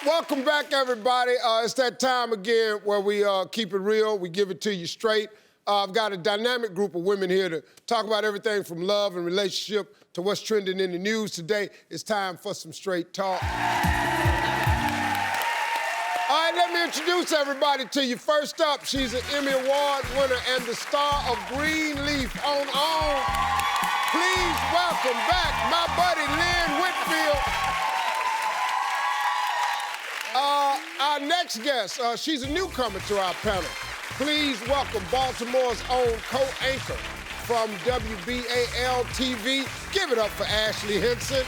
Welcome back, everybody. It's that time again where we keep it real. We give it to you straight. I've got a dynamic group of women here to talk about everything from love and relationship to what's trending in the news today. It's time for some straight talk. All right, let me introduce everybody to you. First up, she's an Emmy Award winner and the star of Greenleaf on OWN. Please welcome back my buddy Lynn Whitfield. Our next guest, she's a newcomer to our panel. Please welcome Baltimore's own co-anchor from WBAL-TV. Give it up for Ashley Henson.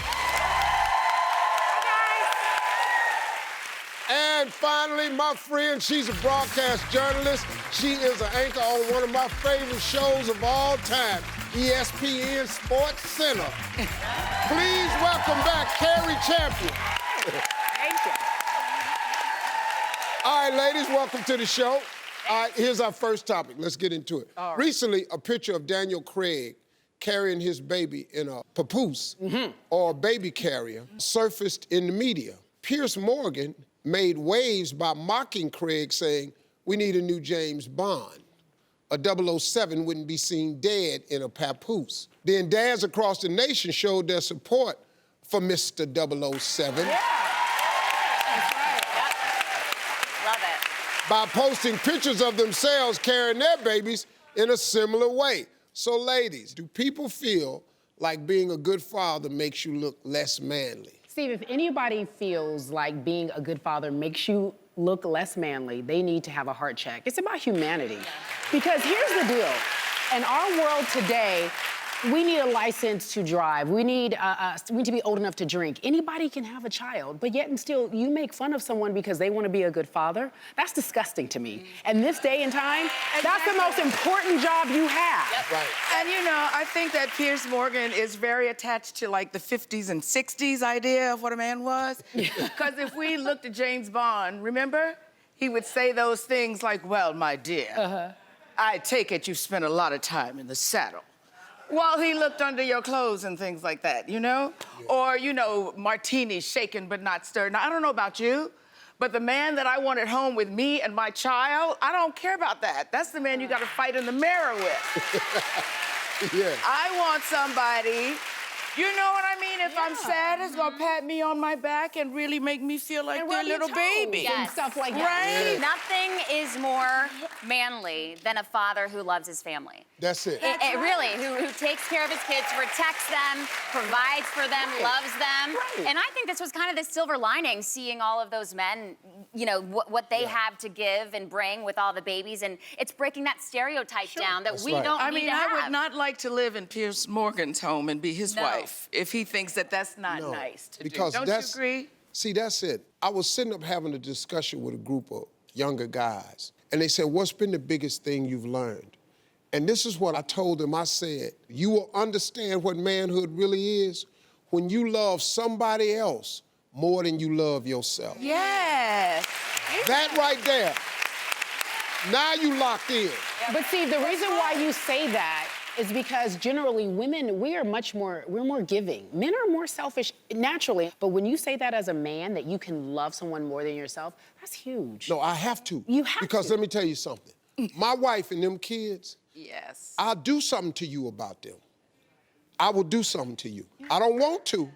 And finally, my friend, she's a broadcast journalist. She is an anchor on one of my favorite shows of all time, ESPN Sports Center. Please welcome back Carrie Champion. Thank you. All right, ladies, welcome to the show. All right, here's our first topic. Let's get into it. Right. Recently, a picture of Daniel Craig carrying his baby in a papoose or a baby carrier surfaced in the media. Piers Morgan made waves by mocking Craig, saying, "We need a new James Bond. A 007 wouldn't be seen dead in a papoose." Then dads across the nation showed their support for Mr. 007. Yeah. That's right. Yep. Love it. By posting pictures of themselves carrying their babies in a similar way. So ladies, do people feel like being a good father makes you look less manly? Steve, if anybody feels like being a good father makes you look less manly, they need to have a heart check. It's about humanity. Because here's the deal. In our world today, we need a license to drive. We need to be old enough to drink. Anybody can have a child, but yet and still, you make fun of someone because they want to be a good father. That's disgusting to me. And this day and time, that's the most important job you have. Yep. Right. And you know, I think that Piers Morgan is very attached to like the 50s and 60s idea of what a man was. Because if we looked at James Bond, remember? He would say those things like, "Well, my dear, I take it you've spent a lot of time in the saddle." While he looked under your clothes and things like that, you know? Yeah. Or, you know, martinis shaken but not stirred. Now, I don't know about you, but the man that I want at home with me and my child, I don't care about that. That's the man you gotta fight in the mirror with. Yeah. I want somebody, you know what I mean? If I'm sad, it's gonna pat me on my back and really make me feel like And their rub your little toes baby. and stuff like that. Right? Nothing is more manly than a father who loves his family. That's it. It really, who takes care of his kids, protects them, provides for them, loves them. Right. And I think this was kind of the silver lining, seeing all of those men, you know, what they have to give and bring with all the babies. And it's breaking that stereotype down that we right. don't I need mean, to have. I would not like to live in Piers Morgan's home and be his No. wife if he thinks that that's not No, nice to because do. Don't that's, you agree? See, that's it. I was sitting up having a discussion with a group of younger guys, and they said, "What's been the biggest thing you've learned?" And this is what I told them. I said, "You will understand what manhood really is when you love somebody else more than you love yourself." Yes. That right there. Now you locked in. But see, the reason why you say that is because generally women, we're more giving. Men are more selfish naturally. But when you say that as a man, that you can love someone more than yourself, that's huge. No, I have to. You have because to. let me tell you something. My wife and them kids, Yes. I'll do something to you about them. I will do something to you. I don't want to,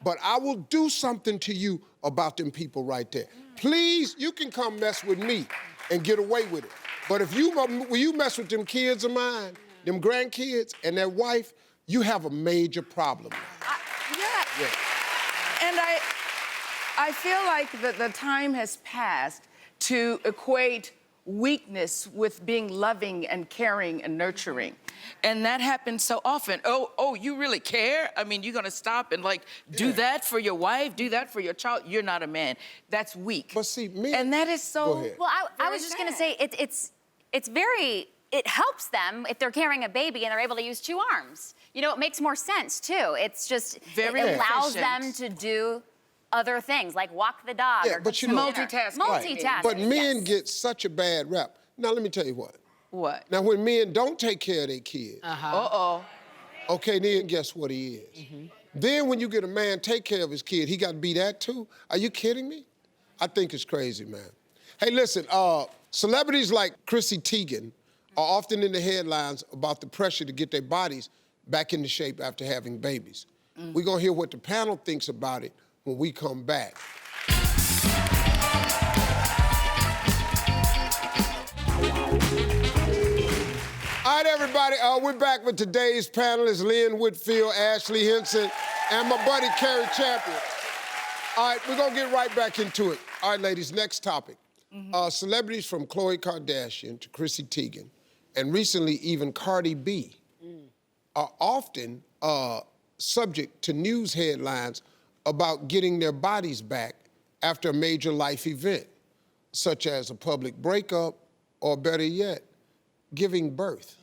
but I will do something to you about them people right there. Please, you can come mess with me and get away with it. But if when you mess with them kids of mine, them grandkids and their wife, you have a major problem. Yeah. And I feel like the time has passed to equate weakness with being loving and caring and nurturing. And that happens so often. Oh, you really care? I mean, you're gonna stop and like do that for your wife, do that for your child? You're not a man. That's weak. But see, me... And that is so... Go ahead. Well, I was just gonna say, it's very, it helps them if they're carrying a baby and they're able to use two arms. You know, it makes more sense too. It's just, Very it allows them efficient. to do other things, like walk the dog. Yeah, or but cook you some know- dinner. Multitasking. Multitasking. But men yes. get such a bad rap. Now, let me tell you what. What? Now, when men don't take care of their kids, Uh-oh. okay, then guess what he is? Then when you get a man take care of his kid, he got to be that too? Are you kidding me? I think it's crazy, man. Hey, listen, celebrities like Chrissy Teigen are often in the headlines about the pressure to get their bodies back into shape after having babies. We're gonna hear what the panel thinks about it when we come back. All right, everybody, we're back with today's panelists, Lynn Whitfield, Ashley Henson, and my buddy, Carrie Champion. All right, we're gonna get right back into it. All right, ladies, next topic. Celebrities from Khloe Kardashian to Chrissy Teigen, and recently even Cardi B, are often subject to news headlines about getting their bodies back after a major life event, such as a public breakup, or better yet, giving birth.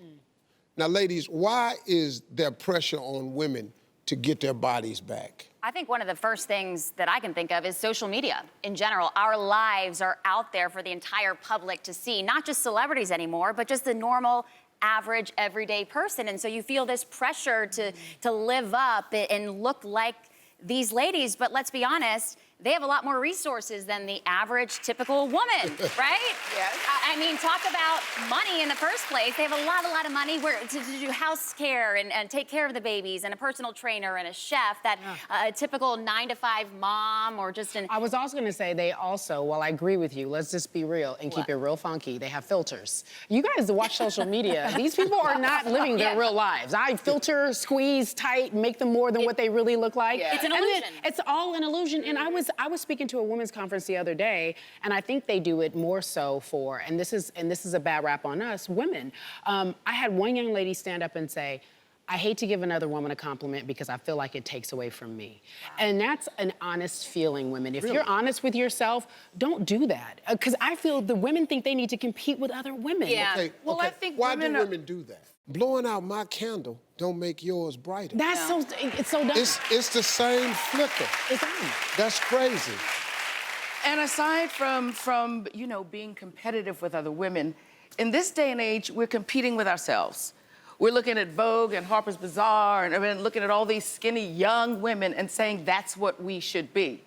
Now, ladies, why is there pressure on women to get their bodies back? I think one of the first things that I can think of is social media in general. Our lives are out there for the entire public to see, not just celebrities anymore, but just the normal, average, everyday person. And so you feel this pressure to live up and look like these ladies. But let's be honest, they have a lot more resources than the average, typical woman, right? Yes. I mean, talk about money in the first place. They have a lot of money to do house care and take care of the babies, and a personal trainer and a chef that a typical 9-to-5 mom or just an... I was also gonna say they also, while I agree with you, let's just be real and keep it real funky, they have filters. You guys watch social media, these people are not living their real lives. I filter, squeeze tight, make them more than what they really look like. It's an And illusion. it's all an illusion. And I was speaking to a women's conference the other day, and I think they do it more so for, and this is a bad rap on us, women. I had one young lady stand up and say, I hate to give another woman a compliment because I feel like it takes away from me. And that's an honest feeling, women. If you're honest with yourself, don't do that. Because I feel the women think they need to compete with other women. Okay, Well, okay. I think why do women are- women do that? Blowing out my candle don't make yours brighter. That's it's so dumb. It's the same flicker. It's on. That's crazy. And aside from being competitive with other women, in this day and age, we're competing with ourselves. We're looking at Vogue and Harper's Bazaar and looking at all these skinny young women and saying that's what we should be.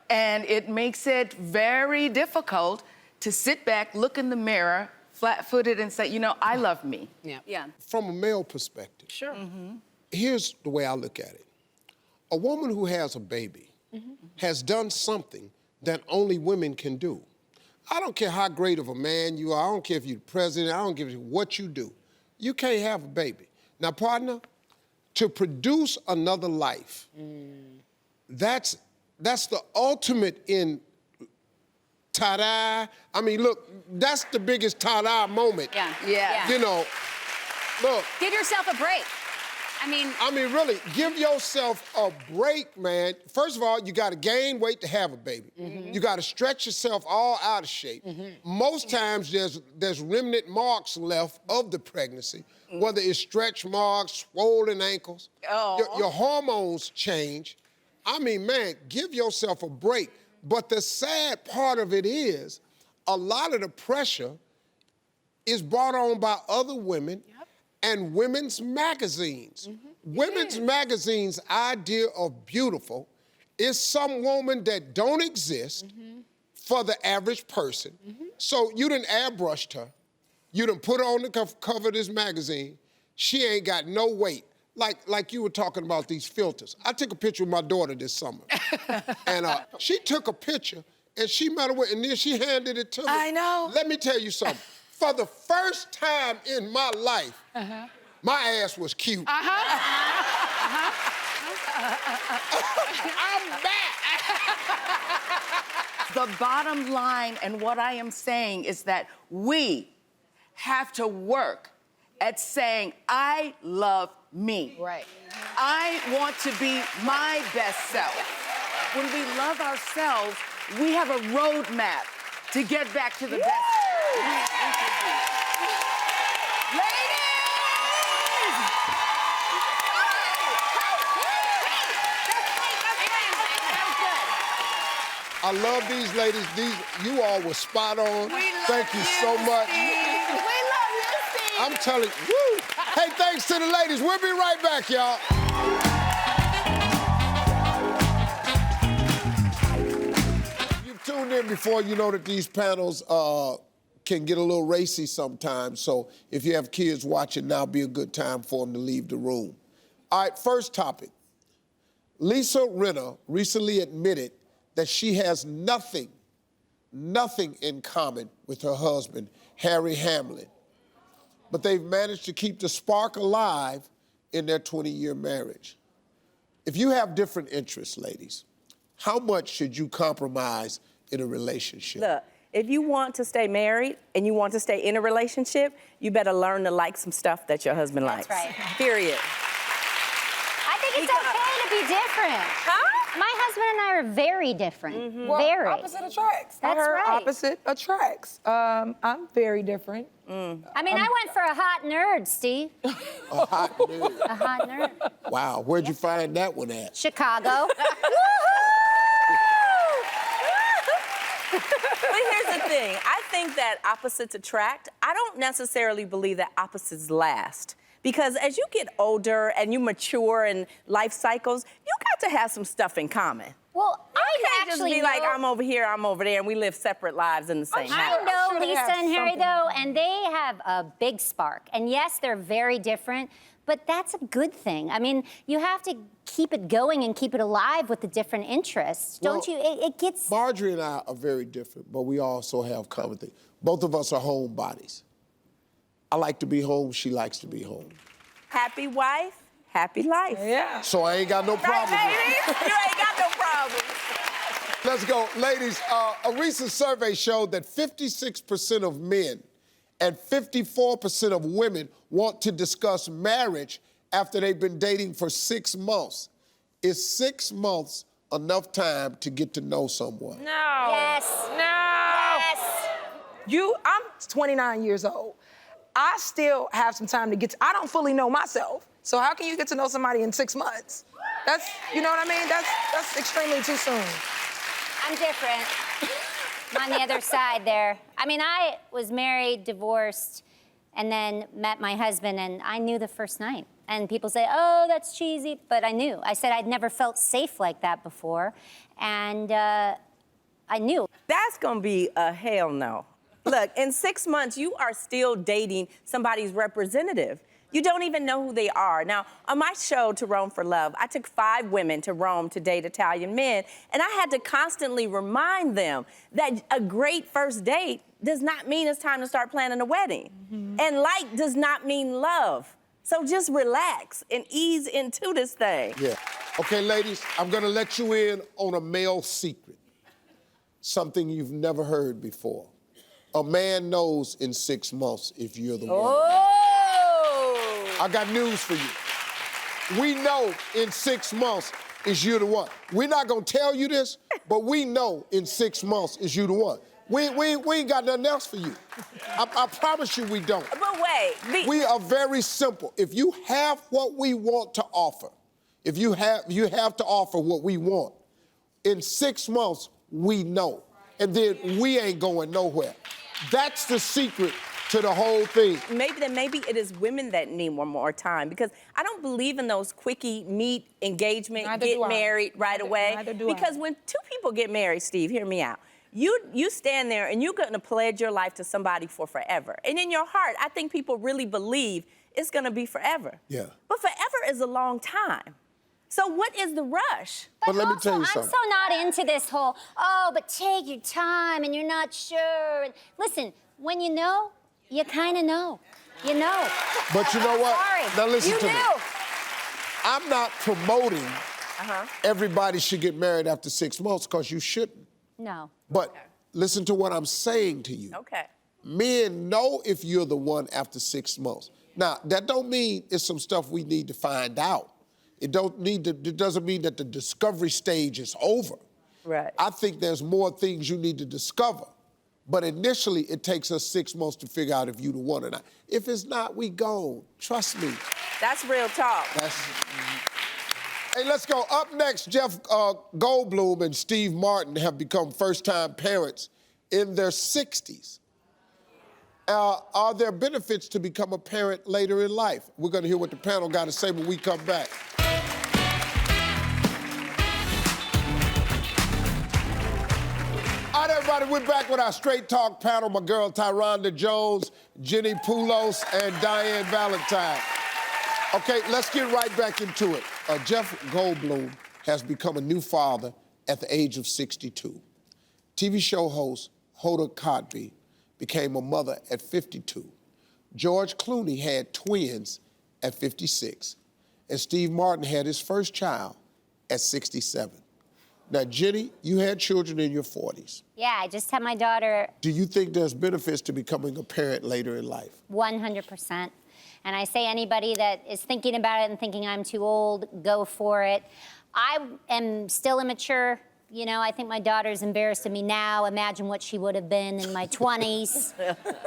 And it makes it very difficult to sit back, look in the mirror, flat-footed, and say, I love me. Yeah. From a male perspective, Sure. here's the way I look at it. A woman who has a baby has done something that only women can do. I don't care how great of a man you are. I don't care if you're the president. I don't give a what you do. You can't have a baby. Now, partner, to produce another life, that's the ultimate in ta-da. I mean, look, that's the biggest ta-da moment. Yeah. You know, look. Give yourself a break. I mean, Really, give yourself a break, man. First of all, you gotta gain weight to have a baby. You gotta stretch yourself all out of shape. Most times there's remnant marks left of the pregnancy, whether it's stretch marks, swollen ankles. Your hormones change. I mean, man, give yourself a break. But the sad part of it is, a lot of the pressure is brought on by other women and women's magazines. Women's magazines' idea of beautiful is some woman that don't exist for the average person. So you done airbrushed her. You done put her on the cover of this magazine. She ain't got no weight. Like you were talking about these filters. I took a picture with my daughter this summer. And she took a picture and she met her with, and then she handed it to me. I know. Let me tell you something. For the first time in my life, my ass was cute. I'm back. The bottom line, and what I am saying, is that we have to work at saying, I love me. Right. I want to be my best self. When we love ourselves, we have a roadmap to get back to the best we can be. Ladies! I love these ladies. You all were spot on. Thank you so much. We love you, Steve. I'm telling you, woo! Hey, thanks to the ladies. We'll be right back, y'all. tuned in before, you know that these panels can get a little racy sometimes. So if you have kids watching, now be a good time for them to leave the room. All right, first topic. Lisa Rinna recently admitted that she has nothing in common with her husband, Harry Hamlin. But they've managed to keep the spark alive in their 20-year marriage. If you have different interests, ladies, how much should you compromise in a relationship? Look, if you want to stay married and you want to stay in a relationship, you better learn to like some stuff that your husband likes. That's right. Period. I think it's okay to be different. Huh? My husband and I are very different. Well, Very. opposite attracts. That's I heard right. opposite attracts. I'm very different. I mean, I went for a hot nerd, Steve. A hot nerd. A hot nerd. Wow, where'd you find that one at? Chicago. But here's the thing. I think that opposites attract. I don't necessarily believe that opposites last. Because as you get older and you mature in life cycles, you got to have some stuff in common. Well, You I can't just actually be know, like, I'm over here, I'm over there, and we live separate lives in the same house. I know sure they Lisa have and Harry, something. though, and they have a big spark. And yes, they're very different, but that's a good thing. I mean, you have to keep it going and keep it alive with the different interests, don't Well, you? It gets... Marjorie and I are very different, but we also have common things. Both of us are homebodies. I like to be home, she likes to be home. Happy wife, happy life. Yeah. So I ain't got no Right, problem with it. baby? You ain't got no problem. Let's go. Ladies, a recent survey showed that 56% of men and 54% of women want to discuss marriage after they've been dating for 6 months. Is 6 months enough time to get to know someone? No. Yes. No. Yes. I'm 29 years old. I still have some time to get to, I don't fully know myself. So how can you get to know somebody in 6 months? That's, you know what I mean? That's extremely too soon. I'm different. I'm on the other side there. I mean, I was married, divorced, and then met my husband, and I knew the first night. And people say, oh, that's cheesy, but I knew. I said I'd never felt safe like that before, and I knew. That's gonna be a hell no. Look, in 6 months, you are still dating somebody's representative. You don't even know who they are. Now, on my show, To Rome for Love, I took 5 women to Rome to date Italian men, and I had to constantly remind them that a great first date does not mean it's time to start planning a wedding. And like does not mean love. So just relax and ease into this thing. Yeah. Okay, ladies, I'm gonna let you in on a male secret. Something you've never heard before. A man knows in 6 months if you're the one. Oh! I got news for you. We know in 6 months is you the one. We're not gonna tell you this, but we know in 6 months is you the one. We ain't got nothing else for you. I promise you we don't. But wait, We are very simple. If you have what we want to offer, if you have to offer what we want, in 6 months, we know. And then we ain't going nowhere. That's the secret to the whole thing. maybe it is women that need one more time, because I don't believe in those quickie meet, engagement, Neither get do I. married right away. Neither do I. Because when 2 people get married, Steve, hear me out. You stand there and you're gonna pledge your life to somebody for forever. And in your heart, I think people really believe it's gonna be forever. Yeah. But forever is a long time. So what is the rush? But let me also, tell you I'm something. so not into this whole, oh, but take your time and you're not sure. And listen, when you know, you kind of know. You know. But you know what? Sorry. Now listen you to me. knew. I'm not promoting everybody should get married after 6 months, because you shouldn't. No. But listen to what I'm saying to you. Okay. Men know if you're the one after 6 months. Now, that don't mean it's some stuff we need to find out. It doesn't mean that the discovery stage is over. Right. I think there's more things you need to discover. But initially, it takes us 6 months to figure out if you the one or not. If it's not, we gone. Trust me. That's real talk. Hey, let's go. Up next, Jeff Goldblum and Steve Martin have become first-time parents in their 60s. Are there benefits to become a parent later in life? We're going to hear what the panel got to say when we come back. All All right, everybody, we're back with our Straight Talk panel. My girl, Tyronda Jones, Jenny Poulos, and Diane Valentine. Okay, let's get right back into it. Jeff Goldblum has become a new father at the age of 62. TV show host Hoda Kotb became a mother at 52. George Clooney had twins at 56. And Steve Martin had his first child at 67. Now, Jenny, you had children in your 40s. Yeah, I just had my daughter. Do you think there's benefits to becoming a parent later in life? 100%. And I say anybody that is thinking about it and thinking I'm too old, go for it. I am still immature. You know, I think my daughter's embarrassed of me now. Imagine what she would have been in my 20s.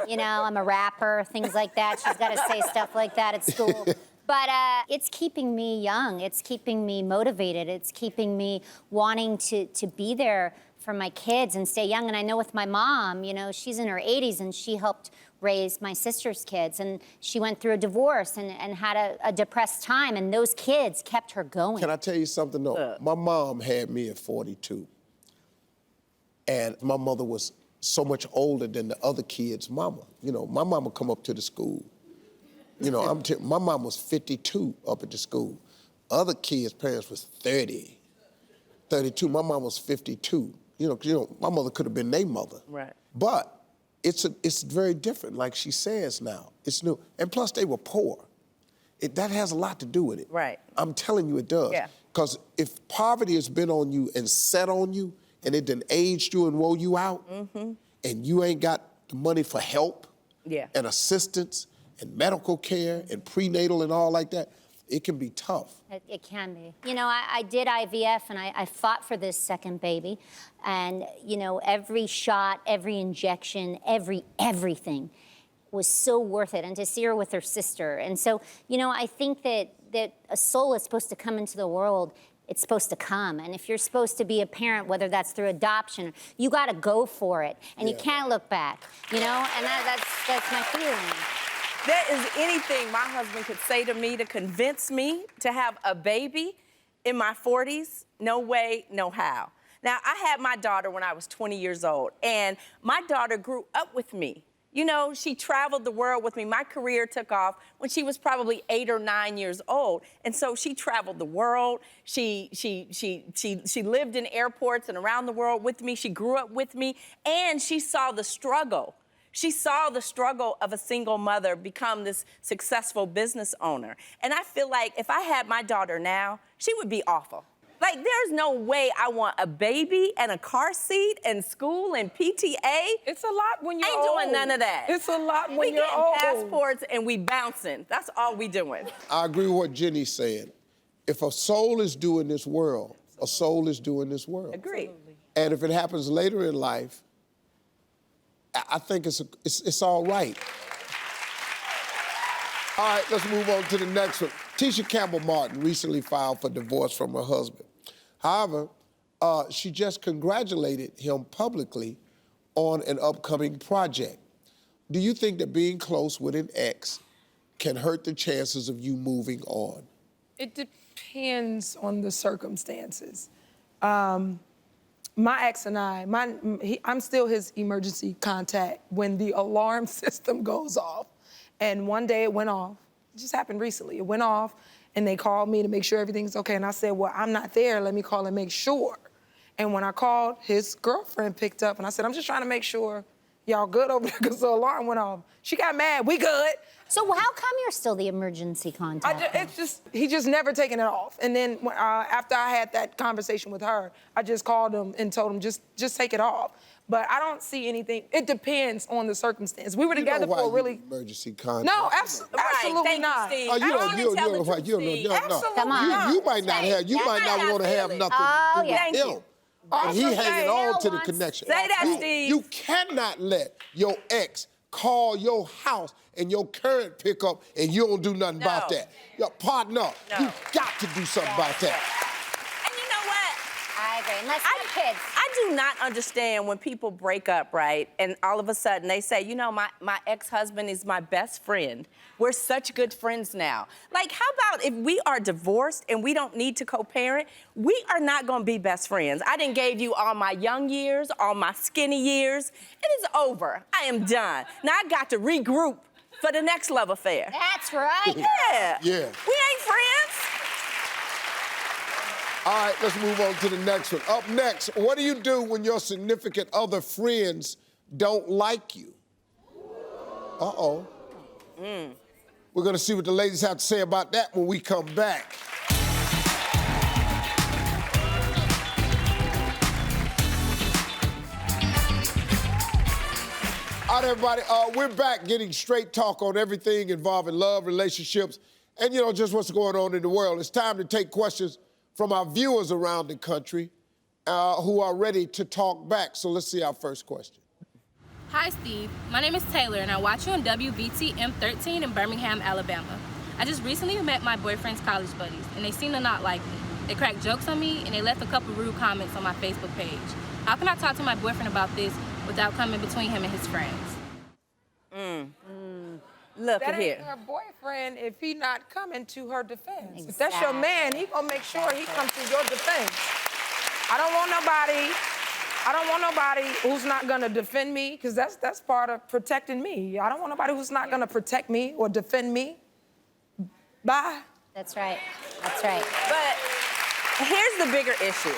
You know, I'm a rapper, things like that. She's got to say stuff like that at school. But it's keeping me young. It's keeping me motivated. It's keeping me wanting to be there for my kids and stay young. And I know with my mom, you know, she's in her 80s and she helped raise my sister's kids. And she went through a divorce and had a depressed time. And those kids kept her going. Can I tell you something, though? My mom had me at 42. And my mother was so much older than the other kids' mama. You know, my mama come up to the school. You know, my mom was 52 up at the school. Other kids' parents was 30, 32. My mom was 52. You know, my mother could have been their mother. Right. But it's very different, like she says now. It's new. And plus, they were poor. That has a lot to do with it. Right. I'm telling you it does. Yeah. Because if poverty has been on you and set on you, and it done aged you and wore you out, and you ain't got the money for help and assistance, and medical care and prenatal and all like that, it can be tough. It can be. You know, I did IVF and I fought for this second baby. And, you know, every shot, every injection, everything was so worth it. And to see her with her sister. And so, you know, I think that a soul is supposed to come into the world. It's supposed to come. And if you're supposed to be a parent, whether that's through adoption, you got to go for it. And you can't look back, you know? And that's my feeling. There is anything my husband could say to me to convince me to have a baby in my 40s, no way, no how. Now, I had my daughter when I was 20 years old, and my daughter grew up with me. You know, she traveled the world with me. My career took off when she was probably 8 or 9 years old. And so she traveled the world. She lived in airports and around the world with me. She grew up with me, and she saw the struggle. She saw the struggle of a single mother become this successful business owner. And I feel like if I had my daughter now, she would be awful. Like, there's no way I want a baby and a car seat and school and PTA. It's a lot when you're Ain't old. doing none of that. It's a lot when we you're getting old. passports and we bouncing. That's all we doing. I agree with what Jenny's saying. If a soul is due in this world, a soul is due in this world. Agree. And if it happens later in life, I think it's all right. All right, let's move on to the next one. Tisha Campbell Martin recently filed for divorce from her husband. However, she just congratulated him publicly on an upcoming project. Do you think that being close with an ex can hurt the chances of you moving on? It depends on the circumstances. My ex and I'm still his emergency contact when the alarm system goes off. And one day it went off. It just happened recently. It went off, and they called me to make sure everything's okay. And I said, well, I'm not there. Let me call and make sure. And when I called, his girlfriend picked up, and I said, I'm just trying to make sure y'all good over there because the alarm went off. She got mad. We good. So how come you're still the emergency contact? He just never taken it off. And then after I had that conversation with her, I just called him and told him, just take it off. But I don't see anything. It depends on the circumstance. We were together for a really... emergency contact. No, absolutely not. Steve. Oh, you might not have. You might not want to have nothing to do with him. And he hanging on to the connection. Say that, Steve. You cannot let your ex call your house and your current pickup and you don't do nothing about that. Your partner, you got to do something about that. And you know what? I agree. Unless you have kids. I do not understand when people break up, right? And all of a sudden they say, you know, my ex-husband is my best friend. We're such good friends now. Like, how about if we are divorced and we don't need to co-parent, we are not gonna be best friends. I done gave you all my young years, all my skinny years. It is over. I am done. Now I got to regroup for the next love affair. That's right. Yeah. Yeah. We ain't friends. All right, let's move on to the next one. Up next, what do you do when your significant other friends don't like you? Uh-oh. We're gonna see what the ladies have to say about that when we come back. All right, everybody, we're back getting straight talk on everything involving love, relationships, and, you know, just what's going on in the world. It's time to take questions from our viewers around the country who are ready to talk back. So let's see our first question. Hi, Steve. My name is Taylor, and I watch you on WBTM 13 in Birmingham, Alabama. I just recently met my boyfriend's college buddies, and they seem to not like me. They cracked jokes on me, and they left a couple rude comments on my Facebook page. How can I talk to my boyfriend about this without coming between him and his friends? Look That at here. ain't her boyfriend if he not coming to her defense. If that's your man, he gonna make sure he comes to your defense. I don't want nobody who's not gonna defend me, because that's part of protecting me. I don't want nobody who's not gonna protect me or defend me. Bye. That's right. That's right. But here's the bigger issue.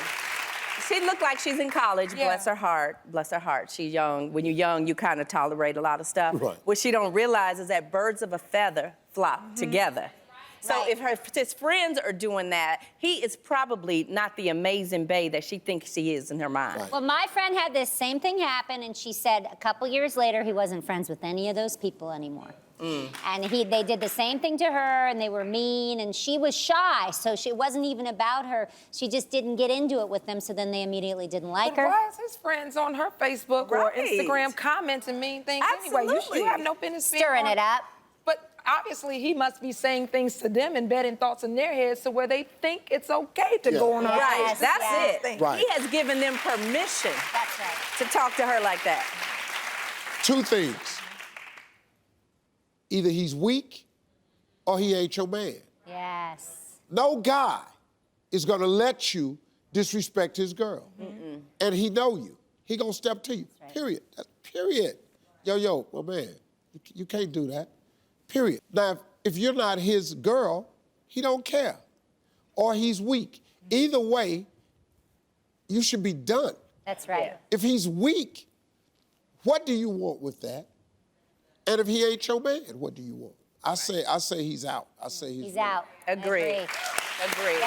She looked like she's in college, Yeah. bless her heart, bless her heart. She's young. When you're young, you kind of tolerate a lot of stuff. Right. What she don't realize is that birds of a feather flock together. So Right. if his friends are doing that, he is probably not the amazing bae that she thinks she is in her mind. Right. Well, my friend had this same thing happen, and she said a couple years later he wasn't friends with any of those people anymore. And they did the same thing to her, and they were mean, and she was shy, so it wasn't even about her. She just didn't get into it with them, so then they immediately didn't like But her. why is his friends on her Facebook or Right. Instagram commenting mean things anyway? Absolutely. You have no business being Stirring on- it up. But obviously, he must be saying things to them, embedding thoughts in their heads to where they think it's okay to go on her Right, page. that's yes. it. Right. He has given them permission That's right. to talk to her like that. Two things. Either he's weak or he ain't your man. Yes. No guy is gonna let you disrespect his girl. And he know you. He gonna step to you, period. That's period. Yo, my man, you can't do that, period. Now, if you're not his girl, he don't care, or he's weak. Either way, you should be done. That's right. If he's weak, what do you want with that? And if he ain't your man, what do you want? I say he's out. I say he's out. Agree. Agree.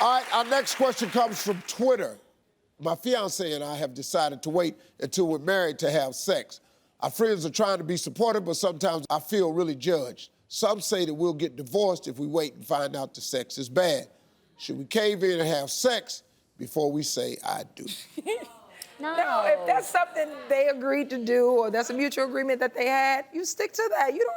All right, our next question comes from Twitter. My fiance and I have decided to wait until we're married to have sex. Our friends are trying to be supportive, but sometimes I feel really judged. Some say that we'll get divorced if we wait and find out the sex is bad. Should we cave in and have sex before we say I do? No, if that's something they agreed to do or that's a mutual agreement that they had, you stick to that. You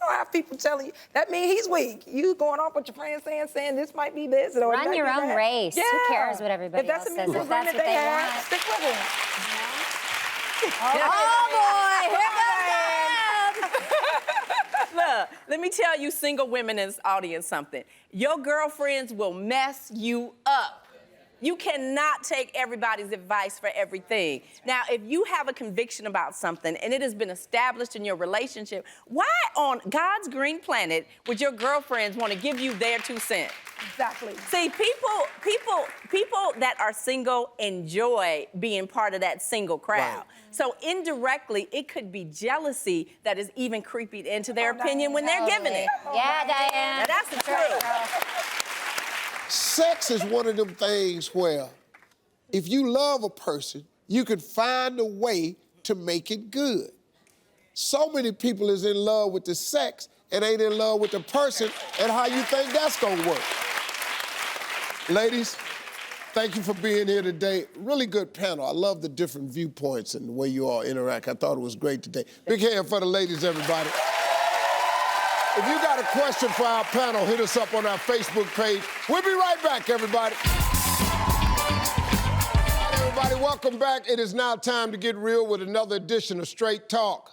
don't have people telling you. That means he's weak. You going off with your friends saying this might be this. Or Run your own race. Yeah. Who cares what everybody else says? If that's a mutual If that's agreement what they they had, want. stick with it. Oh boy, here goes Look, let me tell you single women in this audience something. Your girlfriends will mess you up. You cannot take everybody's advice for everything. Now, if you have a conviction about something and it has been established in your relationship, why on God's green planet would your girlfriends want to give you their 2 cents? Exactly. See, people that are single enjoy being part of that single crowd. Right. So indirectly, it could be jealousy that is even creeping into their opinion when they're giving it. Yeah, Diane. Now, that's the truth. Sex is one of them things where if you love a person, you can find a way to make it good. So many people is in love with the sex and ain't in love with the person, and how you think that's gonna work? Ladies, thank you for being here today. Really good panel. I love the different viewpoints and the way you all interact. I thought it was great today. Big hand for the ladies, everybody. If you got a question for our panel, hit us up on our Facebook page. We'll be right back, everybody. everybody, welcome back. It is now time to get real with another edition of Straight Talk.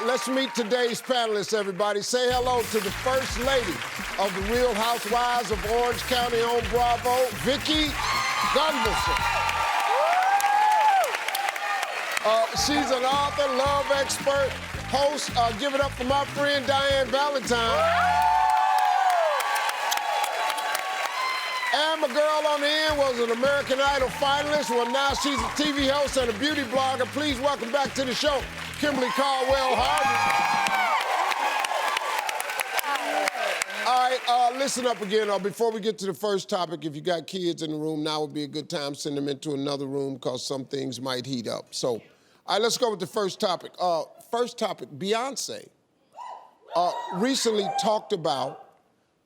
Let's meet today's panelists, everybody. Say hello to the First Lady of the Real Housewives of Orange County on Bravo, Vicki Gunvalson. She's an author, love expert, host. Give it up for my friend Diane Valentine. And my girl on the end was an American Idol finalist. Well, now she's a TV host and a beauty blogger. Please welcome back to the show, Kimberly Caldwell Harvey. All right, listen up again. Before we get to the first topic, if you got kids in the room, now would be a good time to send them into another room because some things might heat up. So, all right, let's go with the first topic. First topic, Beyonce recently talked about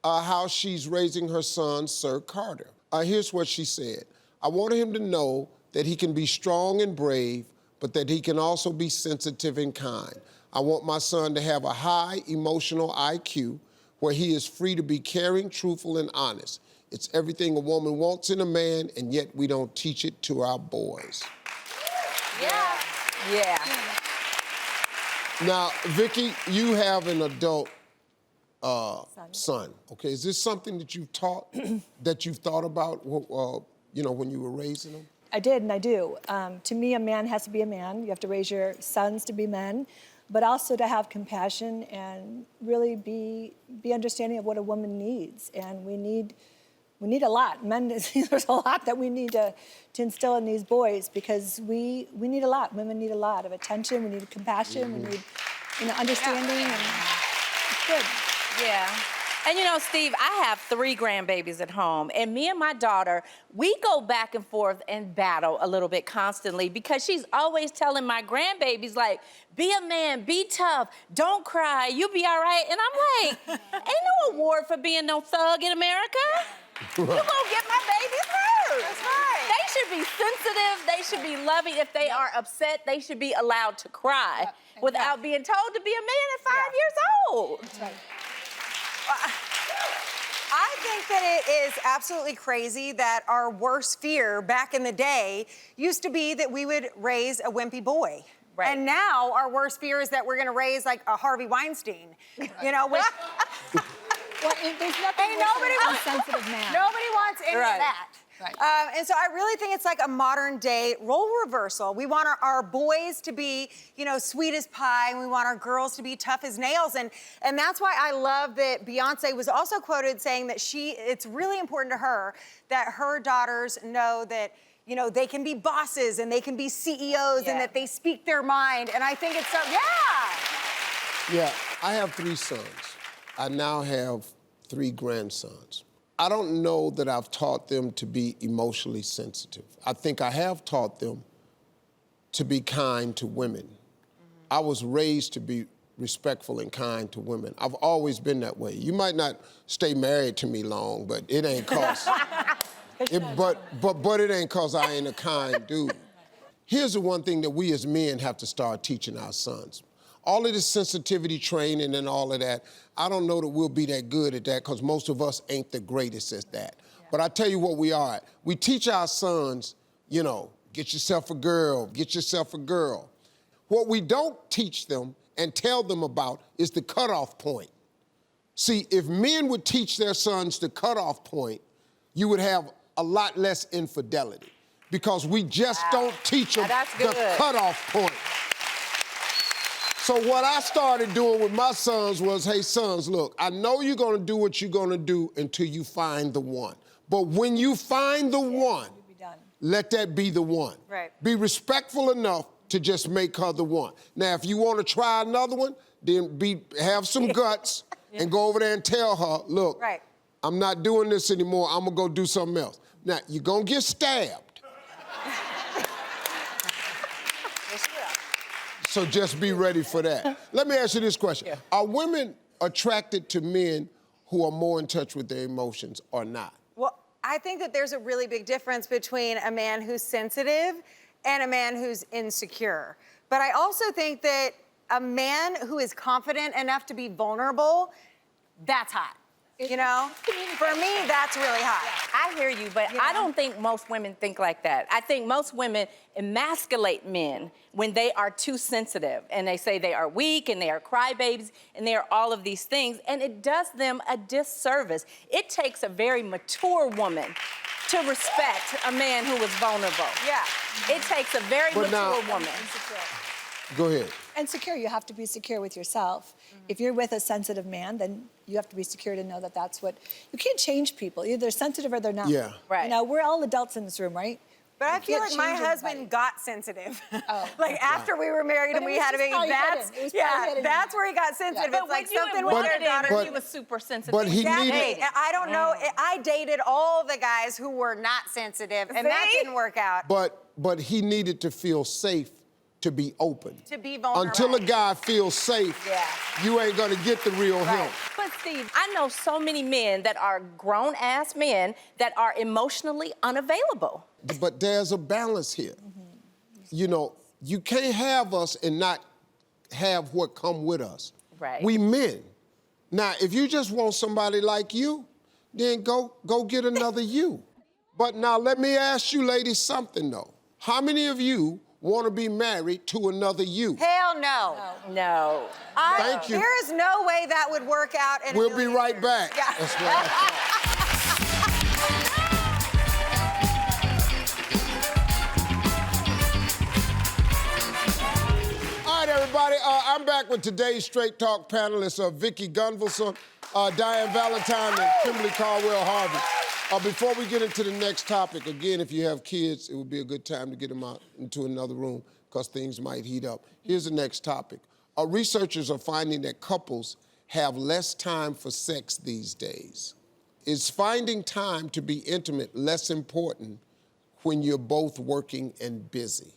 how she's raising her son, Sir Carter. Here's what she said. I want him to know that he can be strong and brave, but that he can also be sensitive and kind. I want my son to have a high emotional IQ where he is free to be caring, truthful, and honest. It's everything a woman wants in a man, and yet we don't teach it to our boys. Yeah. Yeah. Now, Vicki, you have an adult son. Okay, is this something that you've taught, that you've thought about, you know, when you were raising him? I did and I do. To me, a man has to be a man. You have to raise your sons to be men, but also to have compassion and really be understanding of what a woman needs. And we need a lot. Men, there's a lot that we need to instill in these boys because we need a lot. Women need a lot of attention. We need compassion. We need, understanding. And it's good. Yeah. And you know, Steve, I have 3 grandbabies at home, and me and my daughter, we go back and forth and battle a little bit constantly because she's always telling my grandbabies, like, be a man, be tough, don't cry, you'll be all right. And I'm like, ain't no award for being no thug in America. You gonna get my babies hurt. That's right. They should be sensitive, they should be loving. If they are upset, they should be allowed to cry without being told to be a man at 5 years old. That's right. I think that it is absolutely crazy that our worst fear back in the day used to be that we would raise a wimpy boy. Right. And now our worst fear is that we're gonna raise like a Harvey Weinstein, you know, which... Well, there's nothing Ain't worse nobody than an wants- insensitive man. Nobody wants any of that. Right. And so I really think it's like a modern day role reversal. We want our boys to be, sweet as pie, and we want our girls to be tough as nails. And that's why I love that Beyonce was also quoted saying that it's really important to her that her daughters know that, they can be bosses and they can be CEOs and that they speak their mind. And I think it's so, Yeah, I have 3 sons. I now have 3 grandsons. I don't know that I've taught them to be emotionally sensitive. I think I have taught them to be kind to women. I was raised to be respectful and kind to women. I've always been that way. You might not stay married to me long, but it ain't cause... but it ain't cause I ain't a kind dude. Here's the one thing that we as men have to start teaching our sons. All of this sensitivity training and all of that, I don't know that we'll be that good at that because most of us ain't the greatest at that. Yeah. But I tell you what we are at. We teach our sons, get yourself a girl, get yourself a girl. What we don't teach them and tell them about is the cutoff point. See, if men would teach their sons the cutoff point, you would have a lot less infidelity because we just don't teach them the cutoff point. So what I started doing with my sons was, hey, sons, look, I know you're gonna do what you're gonna do until you find the one. But when you find the one, let that be the one. Right. Be respectful enough to just make her the one. Now, if you wanna try another one, then have some guts and go over there and tell her, look, I'm not doing this anymore, I'm gonna go do something else. Now, you're gonna get stabbed. So just be ready for that. Let me ask you this question. Yeah. Are women attracted to men who are more in touch with their emotions or not? Well, I think that there's a really big difference between a man who's sensitive and a man who's insecure. But I also think that a man who is confident enough to be vulnerable, that's hot. You know? For me, that's really hot. I hear you, but I don't think most women think like that. I think most women emasculate men when they are too sensitive, and they say they are weak and they are crybabies and they are all of these things, and it does them a disservice. It takes a very mature woman to respect a man who is vulnerable. Yeah. It takes a very mature woman. Go ahead. And secure, you have to be secure with yourself. If you're with a sensitive man, then you have to be secure to know that that's what, you can't change people. Either they're sensitive or they're not. Yeah. Right. You know, we're all adults in this room, right? But I You feel can't like my change husband anybody. got sensitive. Oh. Like after we were married But and it we was had a just baby, probably that's hidden. It was probably hidden. that's where he got sensitive. But It's like when you something with invited your daughter. him, But- he was super sensitive. but he Exactly. needed- I don't know. I dated all the guys who were not sensitive, and that See? didn't work out. But he needed to feel safe to be open. To be vulnerable. Until a guy feels safe, you ain't gonna get the real him. But Steve, I know so many men that are grown-ass men that are emotionally unavailable. But there's a balance here. You know, you can't have us and not have what come with us. Right. We men. Now, if you just want somebody like you, then go get another you. But now let me ask you ladies something though. How many of you want to be married to another you? Hell no. No. Thank you. There is no way that would work out. In a We'll be million right years. back. Yeah. That's what I thought. All right, everybody. I'm back with today's Straight Talk panelists, Vicky Gunvalson, Diane Valentine, and Kimberly Caldwell Harvey. Before we get into the next topic, again, if you have kids, it would be a good time to get them out into another room because things might heat up. Here's the next topic. Researchers are finding that couples have less time for sex these days. Is finding time to be intimate less important when you're both working and busy?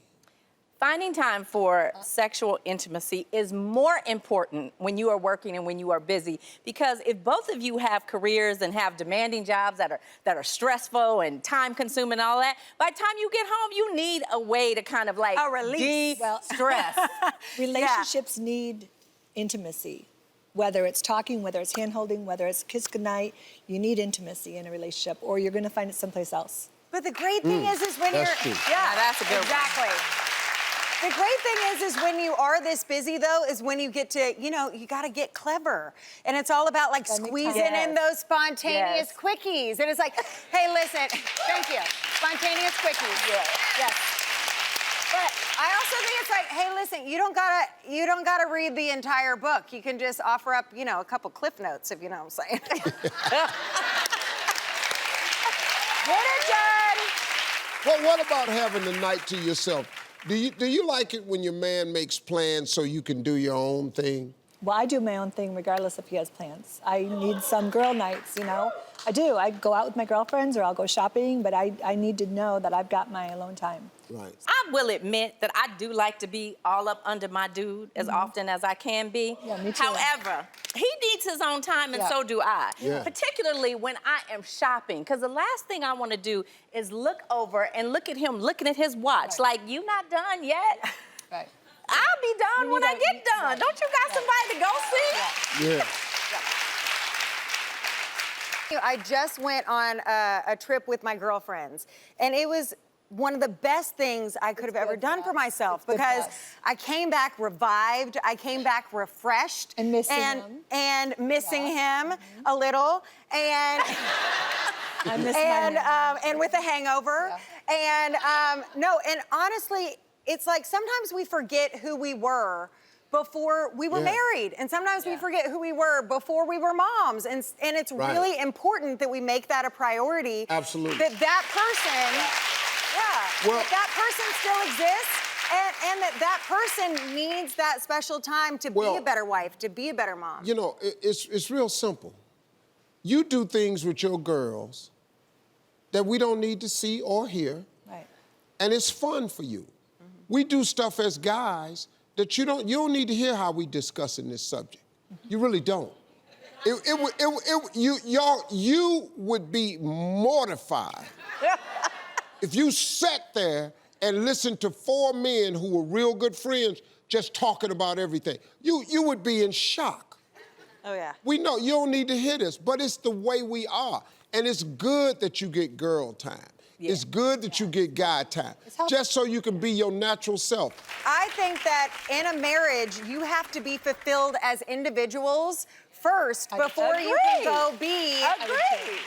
Finding time for sexual intimacy is more important when you are working and when you are busy, because if both of you have careers and have demanding jobs that are stressful and time-consuming and all that, by the time you get home, you need a way to kind of like A release. de-stress. Relationships need intimacy. Whether it's talking, whether it's hand-holding, whether it's kiss goodnight, you need intimacy in a relationship or you're gonna find it someplace else. But the great thing is when that's you're true. yeah, Now, that's a good one. exactly. The great thing is when you are this busy though, is when you get to, you know, you gotta get clever. And it's all about like Gotta make squeezing time. in those spontaneous Yes. quickies. And it's like, hey, listen, thank you. Spontaneous quickies. Yes. But I also think it's like, hey, listen, you don't gotta read the entire book. You can just offer up, you know, a couple cliff notes, if you know what I'm saying. Get it done. Well, what about having the night to yourself? Do you like it when your man makes plans so you can do your own thing? Well, I do my own thing regardless if he has plans. I need some girl nights, you know? I do. I go out with my girlfriends or I'll go shopping, but I need to know that I've got my alone time. Right. I will admit that I do like to be all up under my dude as often as I can be. Yeah, me too. However, he needs his own time and Yeah. so do I. Yeah. Particularly when I am shopping, because the last thing I want to do is look over and look at him looking at his watch like, you not done yet? Right. I'll be done You when need I a- get done. right. Don't you got somebody to go see? Yeah. I just went on a trip with my girlfriends, and it was one of the best things I could have ever good, done yeah. for myself It's the because best. I came back revived, I came back refreshed. And missing him. And missing him a little, and I miss my man. and with a hangover. And no, and honestly, it's like sometimes we forget who we were before we were Yeah. married, and sometimes we forget who we were before we were moms, and it's Right. really important that we make that a priority. Absolutely. That person, Well- that person still exists, and that person needs that special time to be Well, a better wife, to be a better mom. You know, it's real simple. You do things with your girls that we don't need to see or hear, Right. and it's fun for you. We do stuff as guys that you don't need to hear how we discussing this subject. You really don't. You would be mortified if you sat there and listened to four men who were real good friends just talking about everything. You would be in shock. Oh, yeah. We know you don't need to hit us, but it's the way we are. And it's good that you get girl time. Yeah. It's good that you get guy time, just so you can be your natural self. I think that in a marriage, you have to be fulfilled as individuals first before you can go be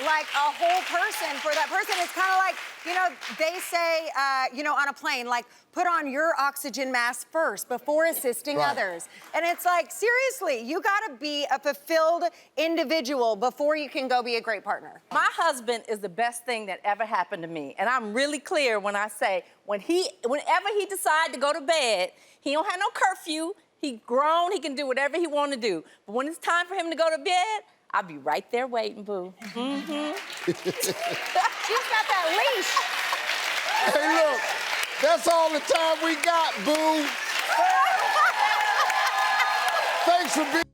like a whole person for that person. It's kind of like, you know, they say, you know, on a plane, like, put on your oxygen mask first before assisting others. And it's like, seriously, you gotta be a fulfilled individual before you can go be a great partner. My husband is the best thing that ever happened to me. And I'm really clear when I say, whenever he decides to go to bed, he don't have no curfew. He grown, he can do whatever he want to do. But when it's time for him to go to bed, I'll be right there waiting, boo. Mm-hmm. She's got that leash. Hey, look, that's all the time we got, boo. Thanks for being